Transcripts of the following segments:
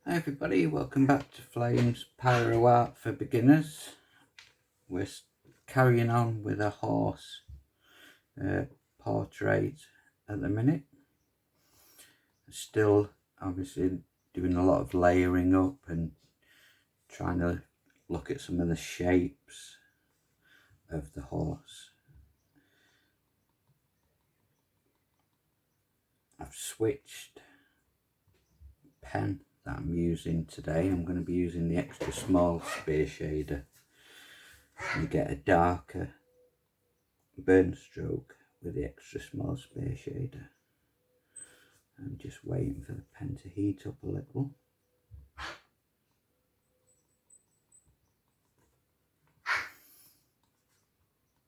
Hi everybody, welcome back to Flames Pyro Art for Beginners. We're carrying on with a horse portrait at the minute. Still obviously doing a lot of layering up and trying to look at some of the shapes of the horse. I've switched pen that I'm using today. I'm going to be using the extra small spear shader. You get a darker burn stroke with the extra small spear shader. I'm just waiting for the pen to heat up a little.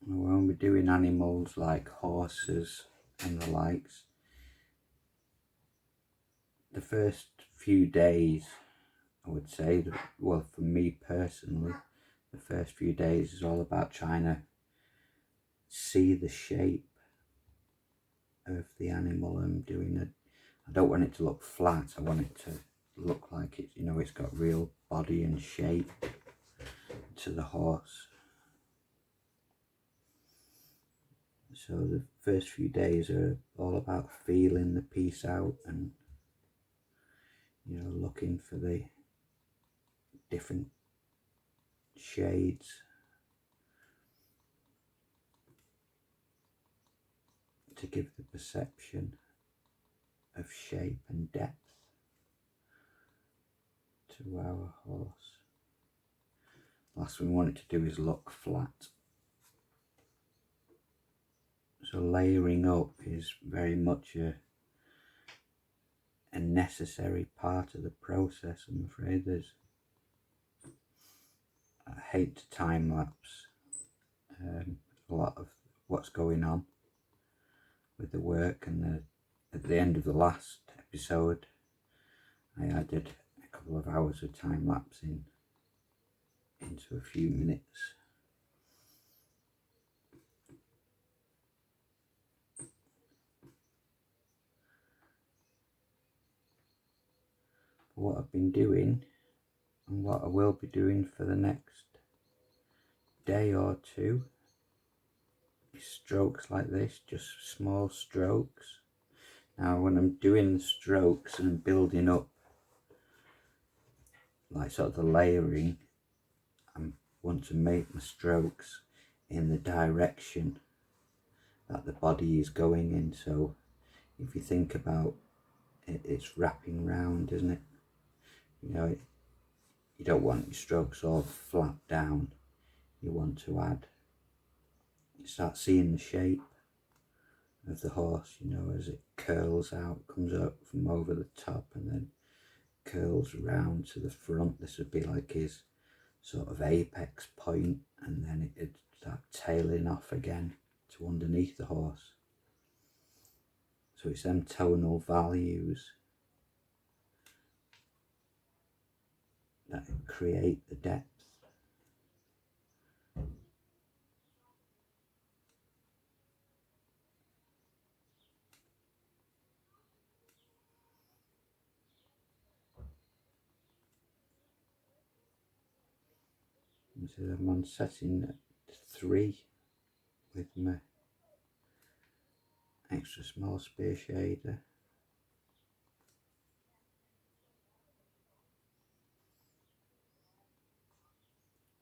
When we're doing animals like horses and the likes, the first few days, I would say, well, for me personally, the first few days is all about trying to see the shape of the animal I'm doing. I don't want it to look flat, I want it to look like it, it's got real body and shape to the horse. So the first few days are all about feeling the piece out and looking for the different shades to give the perception of shape and depth to our horse. Last thing we want it to do is look flat. So layering up is very much a necessary part of the process, I'm afraid. I hate to time lapse a lot of what's going on with the work, and at the end of the last episode I added a couple of hours of time lapsing into a few minutes. What I've been doing and what I will be doing for the next day or two is strokes like this, just small strokes. Now when I'm doing the strokes and building up like sort of the layering, I want to make my strokes in the direction that the body is going in. So if you think about it, it's wrapping round, isn't it? You don't want your strokes all flat down. You want to you start seeing the shape of the horse, as it curls out, comes up from over the top and then curls round to the front. This would be like his sort of apex point, and then it'd start tailing off again to underneath the horse. So it's them tonal values that create the depth. So I'm on setting at 3 with my extra small spear shader.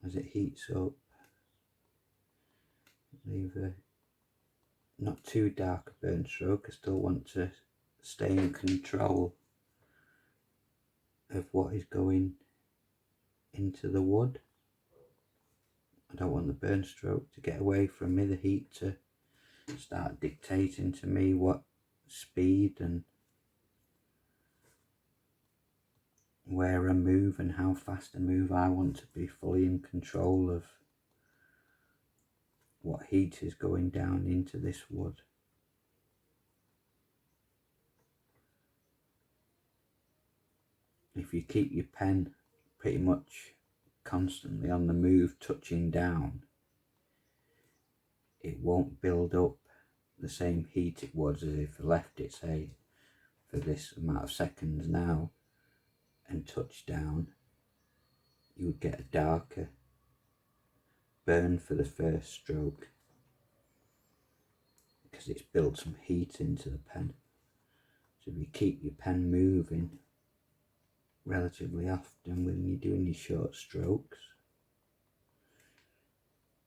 As it heats up, leave a not too dark a burn stroke. I still want to stay in control of what is going into the wood. I don't want the burn stroke to get away from me, the heat to start dictating to me what speed and where I move and how fast I move. I want to be fully in control of what heat is going down into this wood. If you keep your pen pretty much constantly on the move, touching down, it won't build up the same heat it was as if I left it, say, for this amount of seconds now, and touch down, you would get a darker burn for the first stroke because it's built some heat into the pen. So if you keep your pen moving relatively often when you're doing your short strokes,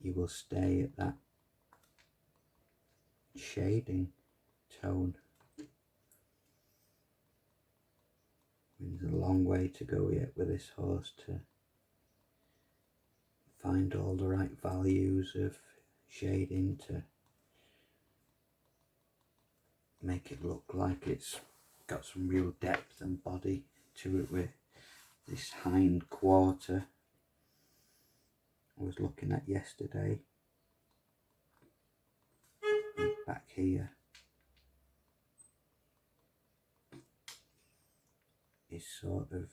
you will stay at that shading tone. There's a long way to go yet with this horse to find all the right values of shading to make it look like it's got some real depth and body to it with this hind quarter I was looking at yesterday. Back here is sort of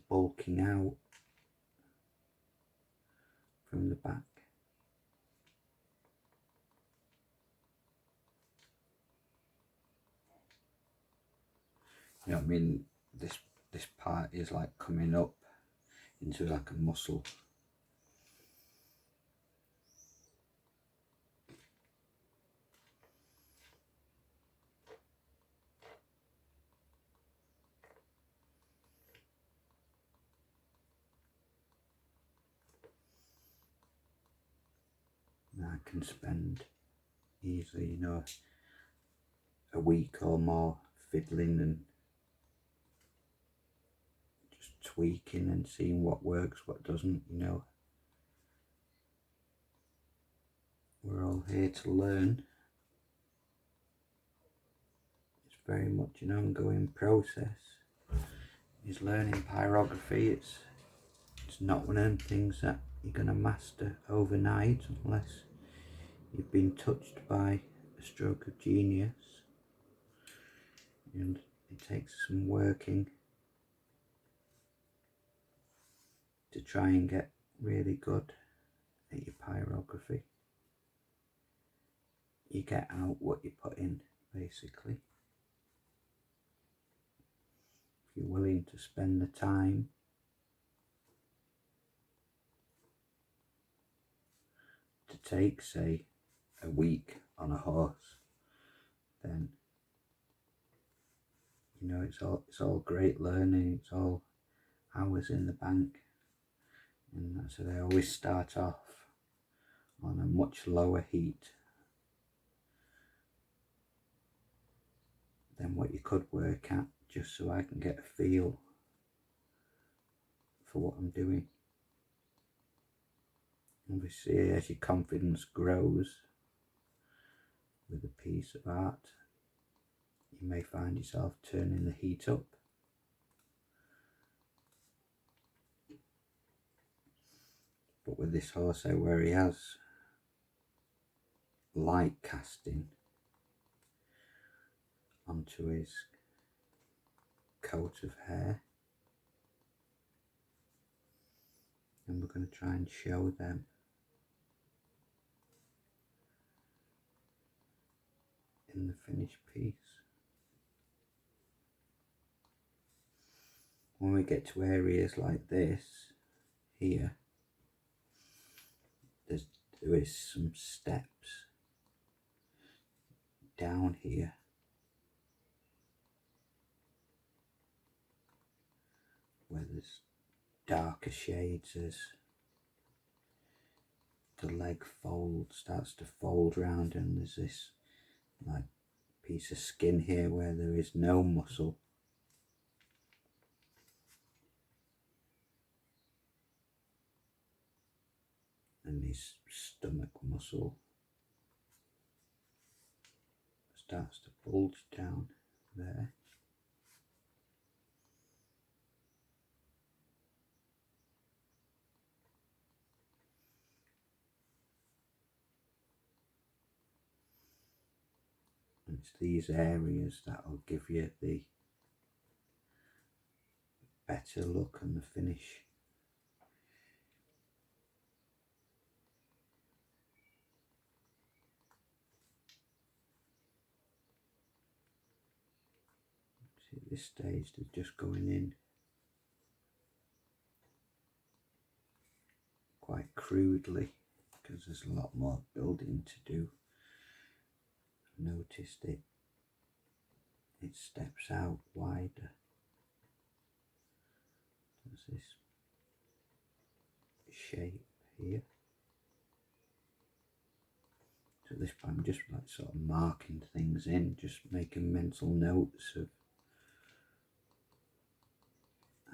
bulking out from the back. You know what I mean? This part is like coming up into like a muscle. And I can spend easily, you know, a week or more fiddling and just tweaking and seeing what works, what doesn't, you know. We're all here to learn. It's very much an ongoing process. Is learning pyrography. It's not one of them things that you're going to master overnight unless you've been touched by a stroke of genius, and it takes some working to try and get really good at your pyrography. You get out what you put in, basically. If you're willing to spend the time to take, say, a week on a horse, then you know it's all great learning. It's all hours in the bank, and so they always start off on a much lower heat than what you could work at, just so I can get a feel for what I'm doing. Obviously, as your confidence grows with a piece of art, you may find yourself turning the heat up. But with this horse out where he has light casting onto his coat of hair, and we're going to try and show them in the finished piece. When we get to areas like this here, there is some steps down here where there's darker shades as the leg starts to fold round, and there's this like piece of skin here where there is no muscle. And his stomach muscle starts to bulge down there. And it's these areas that will give you the better look and the finish. See this stage they're just going in quite crudely because there's a lot more building to do. Noticed it steps out wider. There's this shape here. So at this point I'm just like sort of marking things in, just making mental notes of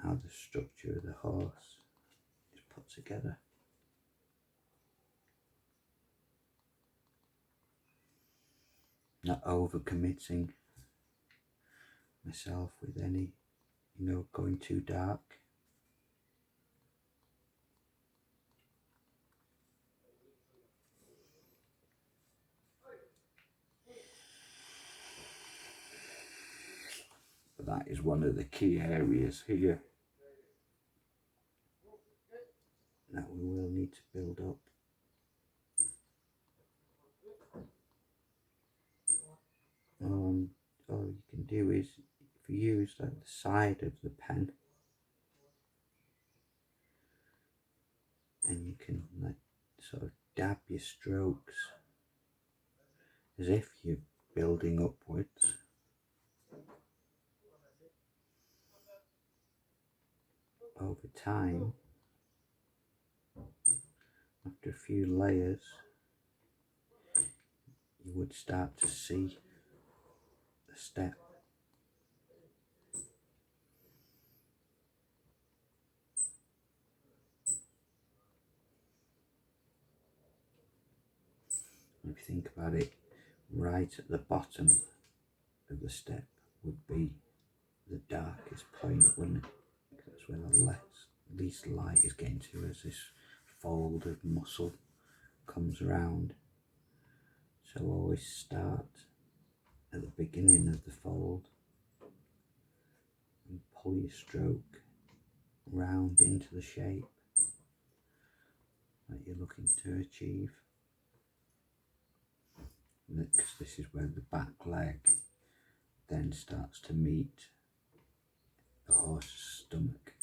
how the structure of the horse is put together. Not overcommitting myself with any, going too dark. But that is one of the key areas here that we will need to build up. All you can do is, if you use like the side of the pen, and you can like sort of dab your strokes as if you're building upwards. Over time, after a few layers, you would start to see the step. If you think about it, right at the bottom of the step would be the darkest point, wouldn't it? Because that's where the least light is getting to as this fold of muscle comes around. So always start at the beginning of the fold and pull your stroke round into the shape that you're looking to achieve. Because this is where the back leg then starts to meet the horse's stomach.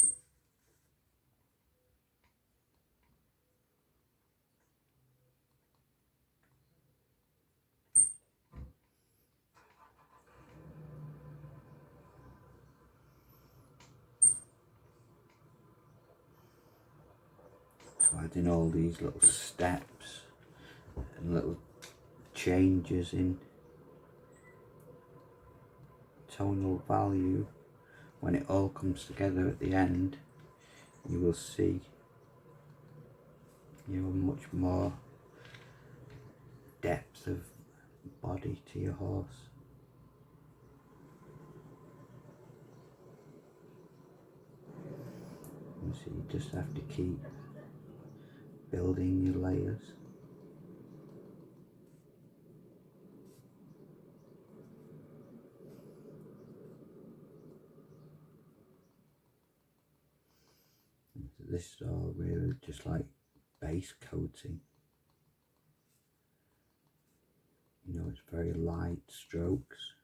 So adding all these little steps and little changes in tonal value, when it all comes together at the end, you will see much more depth of body to your horse. And so you just have to keep building your layers. This is all really just like base coating. It's very light strokes.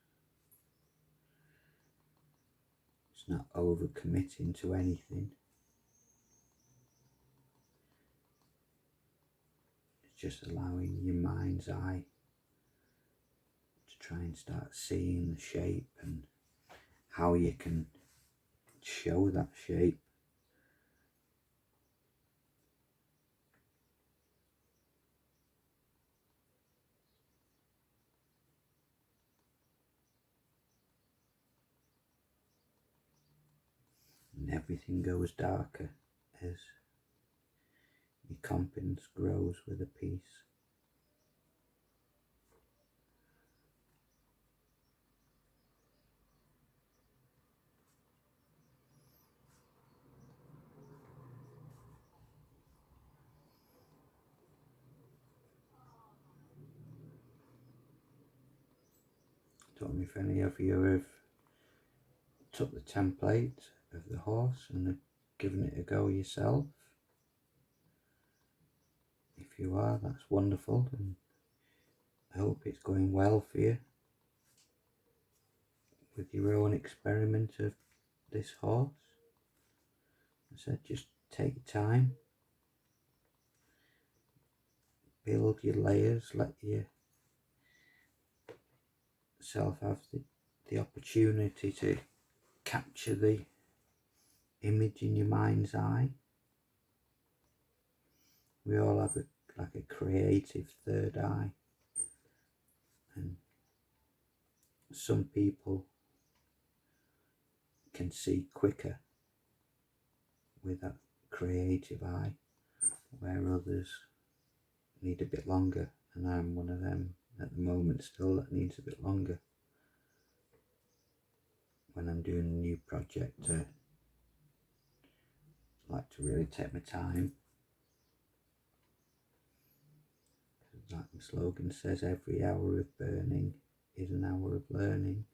It's not over committing to anything. It's just allowing your mind's eye to try and start seeing the shape and how you can show that shape. And everything goes darker as your confidence grows with a piece. Don't know if any of you have took the template of the horse and have given it a go yourself. If you are, that's wonderful, and I hope it's going well for you. with your own experiment of this horse. I said, just take time, build your layers, let yourself have the opportunity to capture the image in your mind's eye. We all have like a creative third eye, and some people can see quicker with that creative eye, where others need a bit longer, and I'm one of them at the moment still that needs a bit longer. When I'm doing a new project, I like to really take my time. Like the slogan says, every hour of burning is an hour of learning.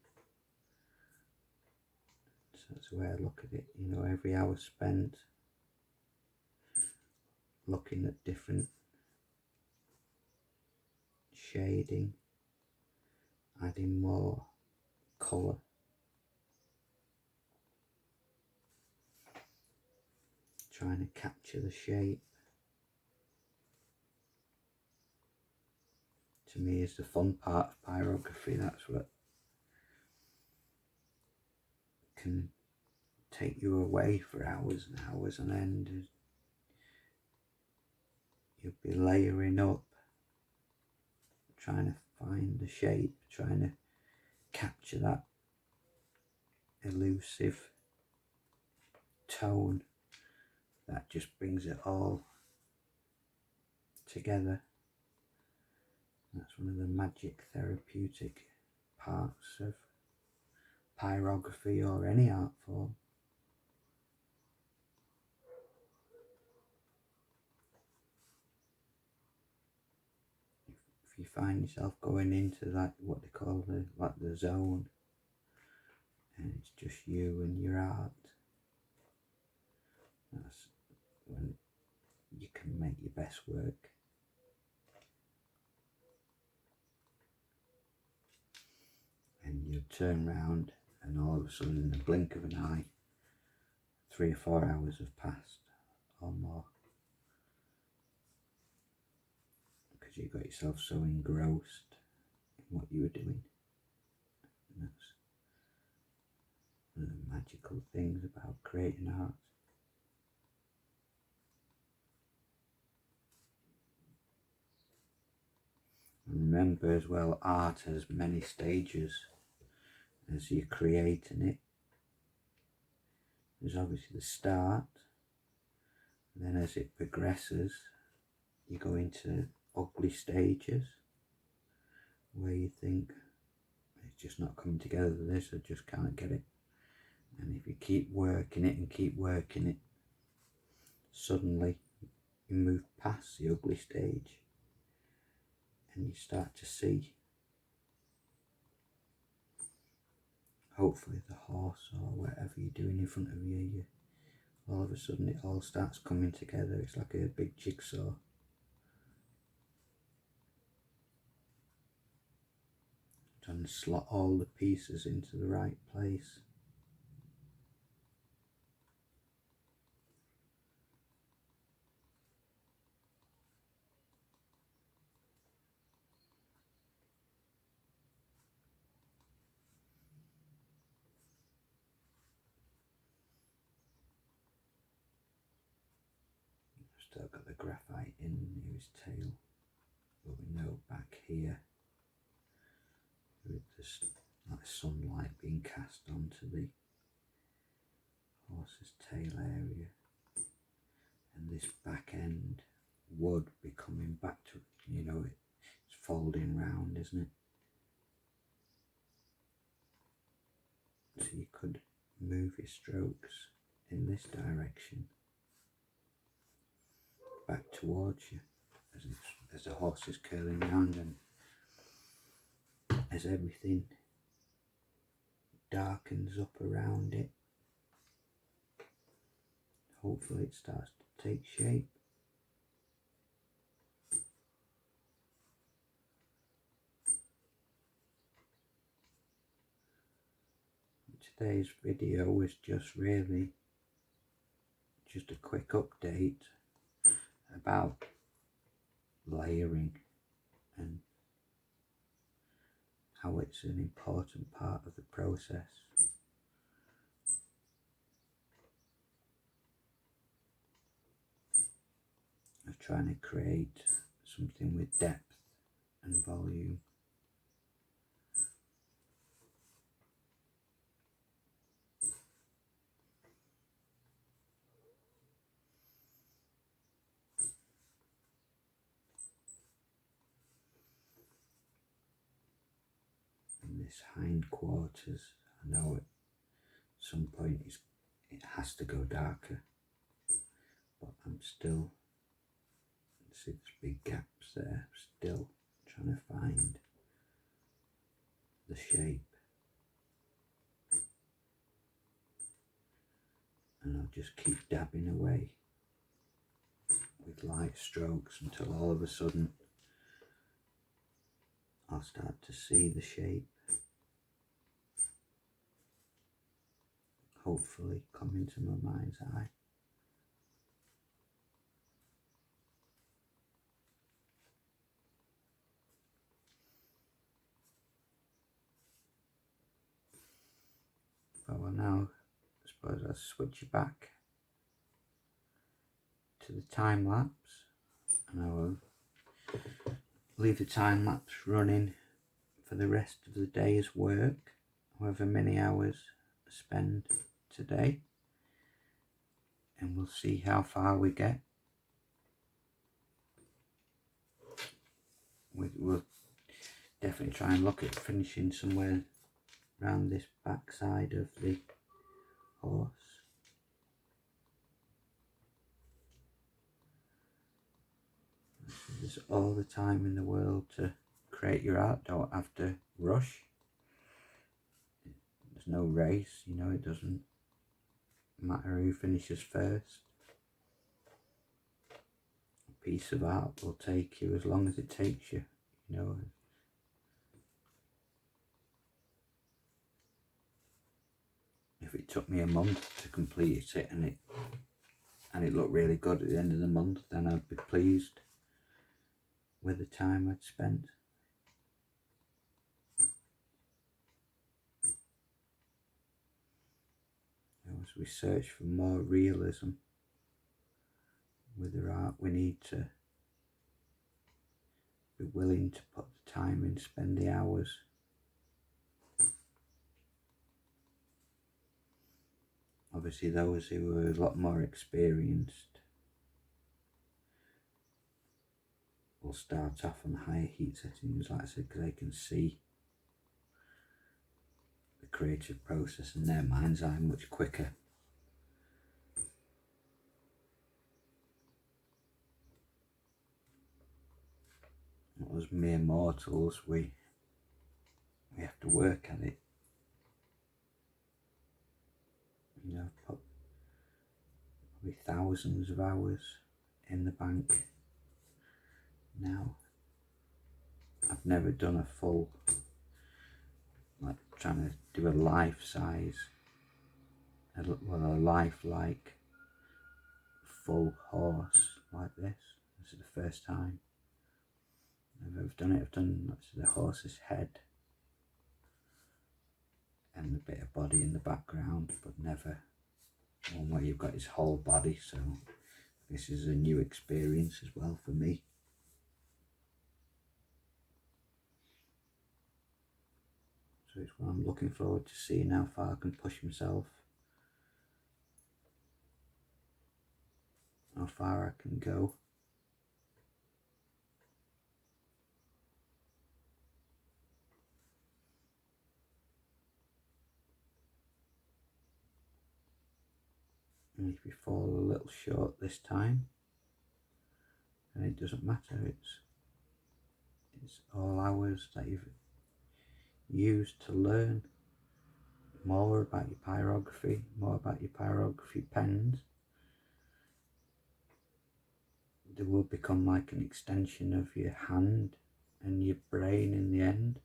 So that's the way I look at it, you know, every hour spent looking at different shading, adding more colour, trying to capture the shape, to me is the fun part of pyrography. That's what can take you away for hours and hours on end. You'll be layering up, trying to find the shape, trying to capture that elusive tone that just brings it all together. That's one of the magic therapeutic parts of pyrography or any art form. If you find yourself going into that, what they call the zone, and it's just you and your art, that's when you can make your best work. And you turn round and all of a sudden, in the blink of an eye, 3 or 4 hours have passed or more, because you got yourself so engrossed in what you were doing. And that's one of the magical things about creating art. And remember as well, art has many stages as you're creating it. There's obviously the start, and then as it progresses, you go into ugly stages where you think, it's just not coming together, this, I just can't get it. And if you keep working it and keep working it, suddenly you move past the ugly stage and you start to see, hopefully, the horse or whatever you're doing in front of you, all of a sudden it all starts coming together. It's like a big jigsaw. Trying to slot all the pieces into the right place. Still got the graphite in near his tail, but we know back here, with this like sunlight being cast onto the horse's tail area, and this back end would be coming back to, you know, it's folding round, isn't it? So you could move your strokes in this direction back towards you as the horse is curling round, and as everything darkens up around it, hopefully it starts to take shape. today's video was just really just a quick update about layering and how it's an important part of the process. Of trying to create something with depth and volume. And this hindquarters, I know at some point it has to go darker, but I'm still, see there's big gaps there, still trying to find the shape. And I'll just keep dabbing away with light strokes until all of a sudden I'll start to see the shape, hopefully come into my mind's eye. But well, now I suppose I'll switch it back to the time lapse, and I will leave the time lapse running for the rest of the day's work, however many hours I spend today, and we'll see how far we get. We'll definitely try and look at finishing somewhere around this back side of the horse. There's all the time in the world to create your art, don't have to rush. There's no race, you know, it doesn't matter who finishes first. A piece of art will take you as long as it takes you, you know. If it took me a month to complete it and it looked really good at the end of the month, then I'd be pleased with the time I'd spent. As we search for more realism with our art, we need to be willing to put the time in, spend the hours. Obviously those who are a lot more experienced will start off on higher heat settings, like I said, because they can see the creative process in their mind's eye much quicker. As mere mortals, we have to work at it. You know, probably thousands of hours in the bank now. I've never done a full, like trying to do a life-size, well, a lifelike full horse like this. This is the first time I've ever done it. I've done the horse's head and a bit of body in the background, but never one where you've got his whole body, so this is a new experience as well for me. So it's what I'm looking forward to seeing how far I can push myself, how far I can go. And if you fall a little short this time, then it doesn't matter, it's all hours that you've used to learn more about your pyrography, more about your pyrography pens. They will become like an extension of your hand and your brain in the end.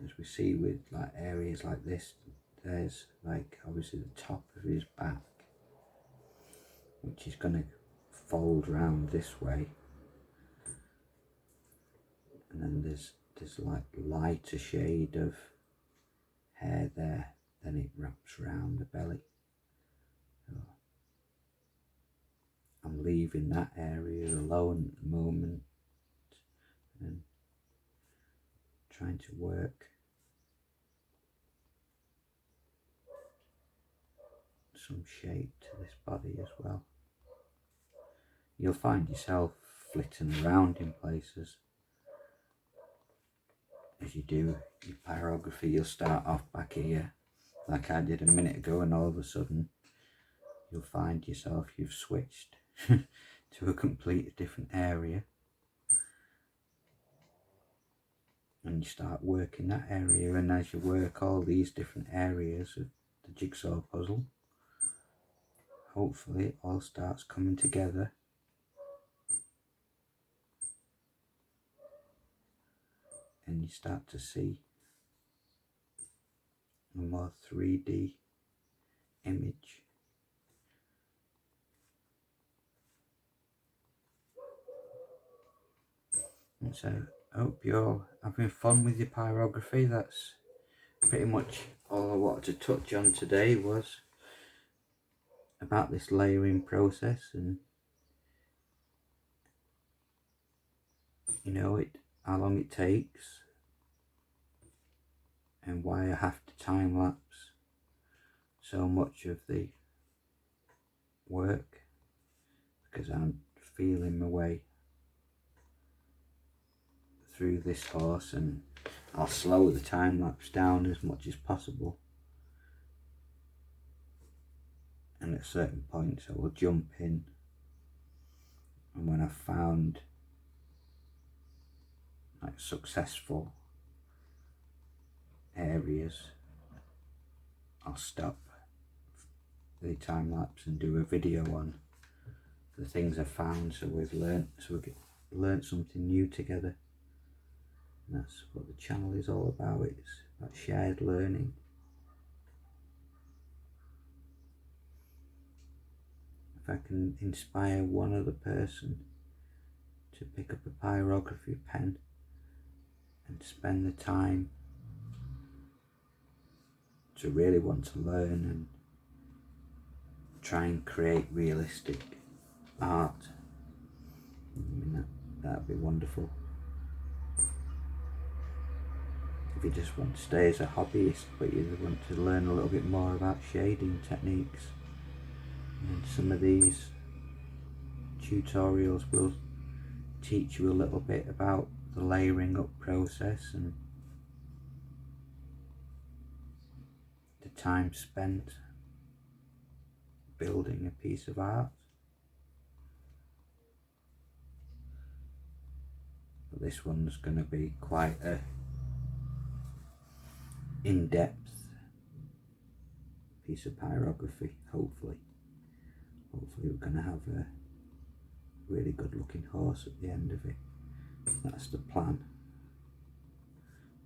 as we see with like areas like this, there's like obviously the top of his back, which is going to fold round this way, and then there's like lighter shade of hair there, then it wraps around the belly. So I'm leaving that area alone at the moment and trying to work some shape to this body as well. You'll find yourself flitting around in places. As you do your pyrography, you'll start off back here like I did a minute ago, and all of a sudden you'll find yourself you've switched to a completely different area, and you start working that area, and as you work all these different areas of the jigsaw puzzle, hopefully it all starts coming together and you start to see a more 3D image. And so I hope you're having fun with your pyrography. That's pretty much all I wanted to touch on today, was about this layering process, and you know how long it takes and why I have to time lapse so much of the work, because I'm feeling my way through this horse, and I'll slow the time lapse down as much as possible, and at certain points I will jump in, and when I've found like successful areas, I'll stop the time lapse and do a video on the things I've found, so we've learned something new together. And that's what the channel is all about. It's about shared learning. If I can inspire one other person to pick up a pyrography pen and spend the time to really want to learn and try and create realistic art, I mean, that'd be wonderful. If you just want to stay as a hobbyist but you want to learn a little bit more about shading techniques, and some of these tutorials will teach you a little bit about the layering up process and the time spent building a piece of art. But this one's going to be quite a in-depth piece of pyrography, hopefully. Hopefully we're going to have a really good looking horse at the end of it. That's the plan.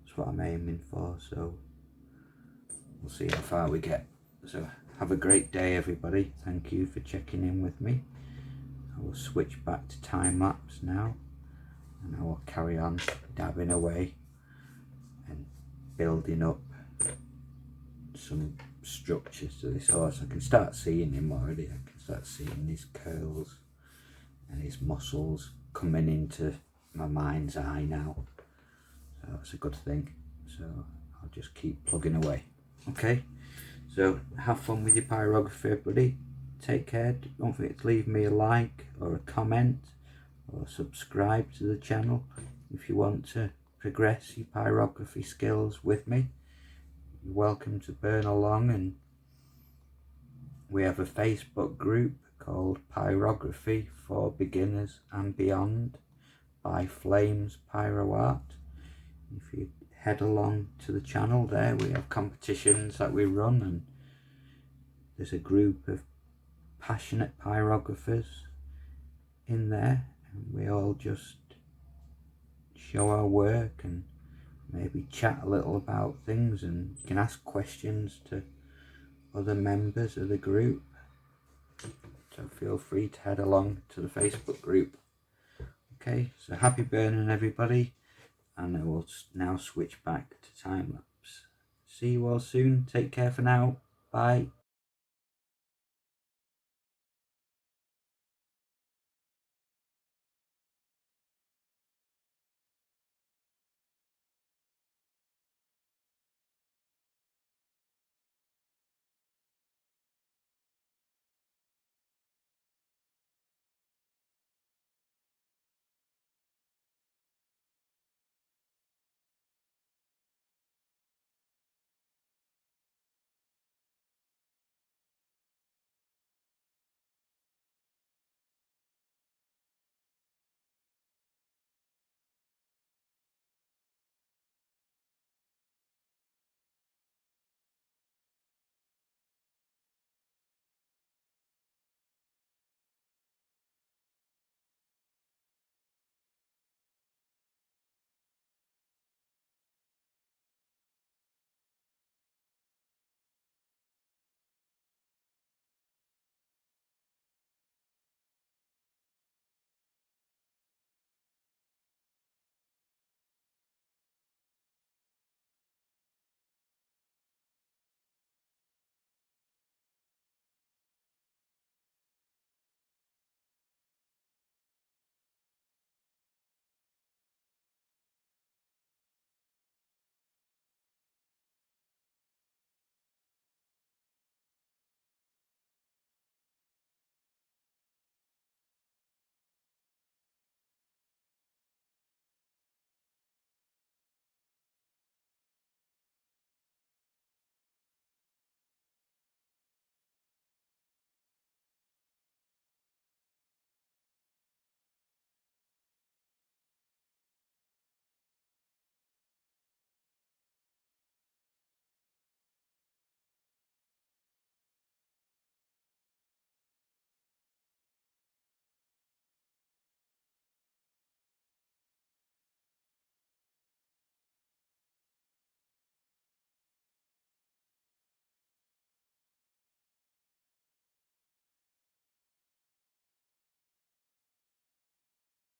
That's what I'm aiming for, so we'll see how far we get. So have a great day everybody. Thank you for checking in with me. I will switch back to time lapse now, and I will carry on dabbing away and building up some structures to this horse. I can start seeing him already. I can start seeing his curls and his muscles coming into my mind's eye now, so that's a good thing. So I'll just keep plugging away. Okay, so have fun with your pyrography everybody. Take care. Don't forget to leave me a like or a comment or subscribe to the channel if you want to progress your pyrography skills with me. You're welcome to burn along, and we have a Facebook group called Pyrography for Beginners and Beyond by Flames Pyro Art. If you head along to the channel there, we have competitions that we run, and there's a group of passionate pyrographers in there, and we all just show our work and maybe chat a little about things, and you can ask questions to other members of the group. So feel free to head along to the Facebook group. Okay, so happy burning everybody, and I will now switch back to time lapse. See you all soon. Take care for now. Bye.